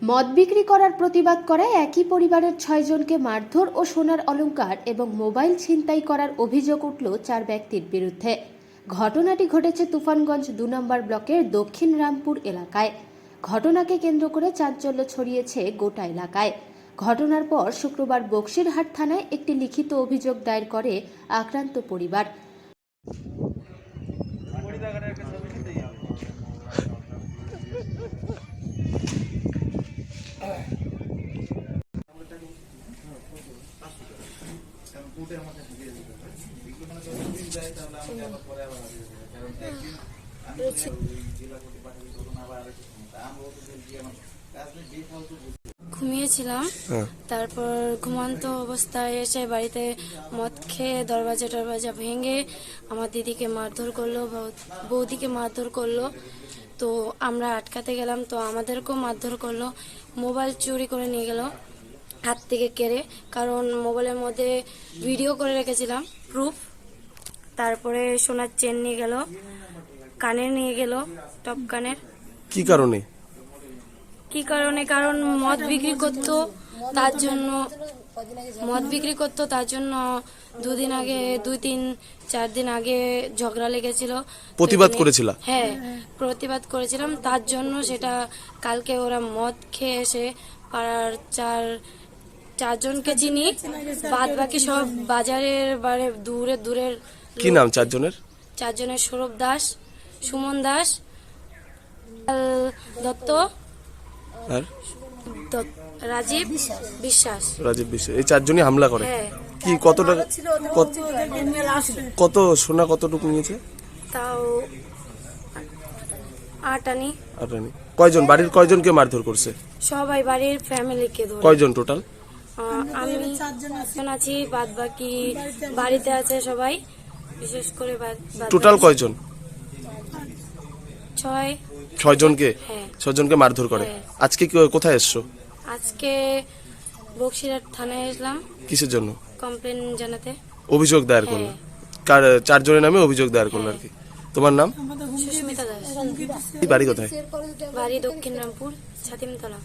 মদ বিক্রি করার প্রতিবাদ করায় একই পরিবারের ৬ জনকে মারধর ও সোনার অলংকার এবং মোবাইল ছিনতাই করার অভিযোগ উঠল ৪ ব্যক্তির বিরুদ্ধে। ঘটনাটি ঘটেছে তুফানগঞ্জ ২ নম্বর ব্লকের দক্ষিণ রামপুর এলাকায়। ঘটনাকে কেন্দ্র করে চাঞ্চল্য ছড়িয়েছে গোটা এলাকায়। ঘটনার পর শুক্রবার বক্সিরহাট থানায় একটি লিখিত অভিযোগ দায়ের করে আক্রান্ত পরিবার। ঘুমিয়েছিলাম, তারপর ঘুমন্ত অবস্থায় এসে বাড়িতে মদ খেয়ে দরজা ভেঙে আমার দিদিকে মারধর করলো, বৌদিকে মারধর করলো। তো আমরা আটকাতে গেলাম, তো আমাদেরকেও মারধর করলো। মোবাইল চুরি করে নিয়ে গেল হাত থেকে কেড়ে, কারণ মোবাইলের মধ্যে ভিডিও করে রেখেছিলাম প্রুফ। তারপরে সোনার চেন নিয়ে গেল, কানের নিয়ে গেল, টপ কানের। কি কারণে? কারণ মদ বিক্রি করতো, তার জন্য 2-3-4 দিন আগে ঝগড়া লেগেছিল। প্রতিবাদ করেছিল? হ্যাঁ, প্রতিবাদ করেছিলাম। তার জন্য সেটা কালকে ওরা মদ খেয়ে এসে পাড়ার চারজনকে চিনি, বাদ বাকি সব বাজারের দূরের। কি নাম চারজনের? সৌরভ দাস, সুমন দাস, দত্ত আর রাজীব বিশ্বাস। এই চারজনই হামলা করে। হ্যাঁ। কি কত টাকা, কত সোনা কতটুকু নিয়েছে? তাও 8 আনি। কয়জন, বাড়ির কয়জনকে মারধর করছে? সবাই বাড়ির ফ্যামিলিকে ধরে। কয়জন টোটাল? আমি 4 আছি, বাদ বাকি বাড়িতে আছে সবাই, বিশেষ করে টোটাল কয়জন? 6 জনকে। হ্যাঁ। 6 জনকে মারধর করে। হ্যাঁ। আজকে কোথায় এসছো? আজকে বক্সিরহাট থানায় এসলাম। কিসের জন্য? কমপ্লেন জানাতে। অভিযোগ দায়ের করলো? কার? 4 জনের নামে অভিযোগ দায়ের করলো আর কি। তোমার নাম? সুস্মিতা দাস। বাড়ি কোথায়? বাড়ি দক্ষিণ রামপুর, ছাতিমতলা।